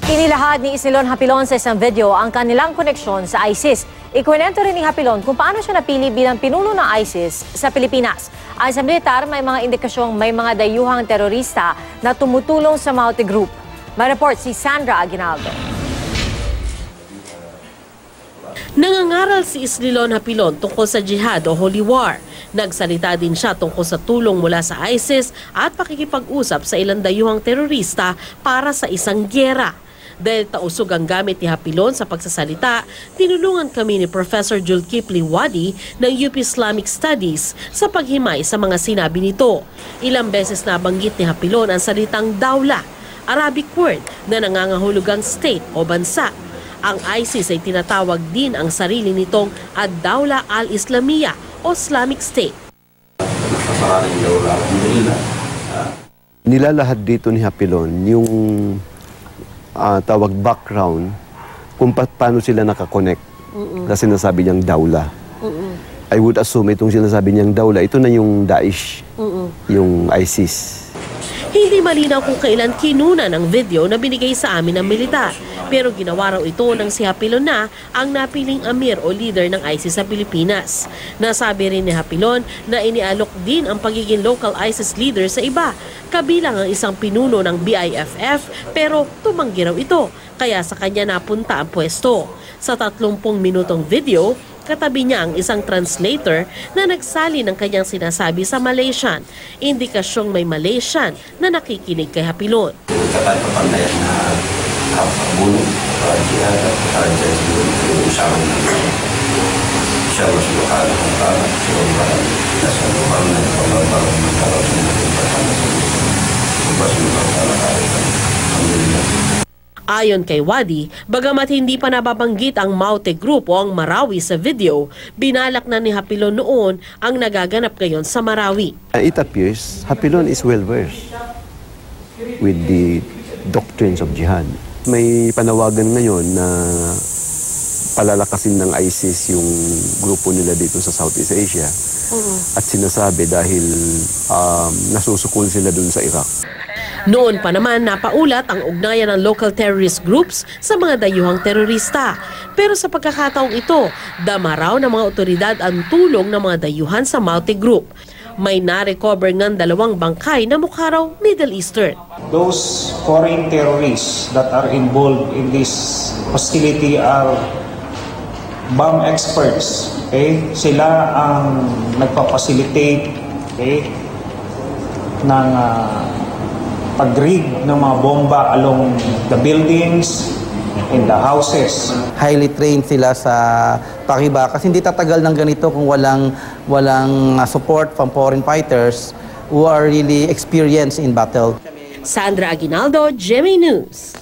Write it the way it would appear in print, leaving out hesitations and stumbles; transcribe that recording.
Inilahad ni Isilon Hapilon sa isang video ang kanilang koneksyon sa ISIS. Ikwento rin ni Hapilon kung paano siya napili bilang pinuno ng ISIS sa Pilipinas. Ayon sa militar, may mga indikasyong may mga dayuhang terorista na tumutulong sa Maute Group. May report si Sandra Aguinaldo. Nangangaral si Isilon Hapilon tungkol sa jihad o holy war. Nagsalita din siya tungkol sa tulong mula sa ISIS at pakikipag-usap sa ilang dayuhang terorista para sa isang gyera. Dahil tausog ang gamit ni Hapilon sa pagsasalita, tinulungan kami ni Professor Julkipli Wadi ng UP Islamic Studies sa paghimay sa mga sinabi nito. Ilang beses nabanggit ni Hapilon ang salitang dawla, Arabic word na nangangahulugang state o bansa. Ang ISIS ay tinatawag din ang sarili nitong Ad-Dawla al-Islamiyya o Islamic State. Nilalahad dito ni Hapilon yung tawag background kung paano sila nakakonect na sinasabi niyang dawla. I would assume itong sinasabi niyang dawla, ito na yung Daesh, yung ISIS. Hindi malinaw kung kailan kinuna ng video na binigay sa amin ng militar. Pero ginawa raw ito ng si Hapilon na ang napiling amir o leader ng ISIS sa Pilipinas. Nasabi rin ni Hapilon na inialok din ang pagiging local ISIS leader sa iba. Kabilang ang isang pinuno ng BIFF pero tumanggi raw ito. Kaya sa kanya napunta ang pwesto. Sa 30 minutong video, katabi niya ang isang translator na nagsali ng kanyang sinasabi sa Malaysian. Indikasyong may Malaysian na nakikinig kay Hapilon. Ayon kay Wadi, bagamat hindi pa nababanggit ang Maute Group o ang Marawi sa video, binalak na ni Hapilon noon ang nagaganap ngayon sa Marawi. It appears Hapilon is well-versed with the doctrines of jihad. May panawagan ngayon na palalakasin ng ISIS yung grupo nila dito sa Southeast Asia. At sinasabi dahil nasusukol sila dun sa Iraq. Noon pa naman napaulat ang ugnayan ng local terrorist groups sa mga dayuhang terorista. Pero sa pagkakataong ito, dama raw ng mga otoridad ang tulong ng mga dayuhan sa Maute Group. May na-recover ng 2 bangkay na mukha raw Middle Eastern. Those foreign terrorists that are involved in this hostility are bomb experts. Okay? Sila ang nagpa-facilitate, okay, ng pag-rig ng mga bomba along the buildings, in the houses. Highly trained sila sa pakiba kasi hindi tatagal ng ganito kung walang support from foreign fighters who are really experienced in battle. Sandra Aguinaldo, GMA News.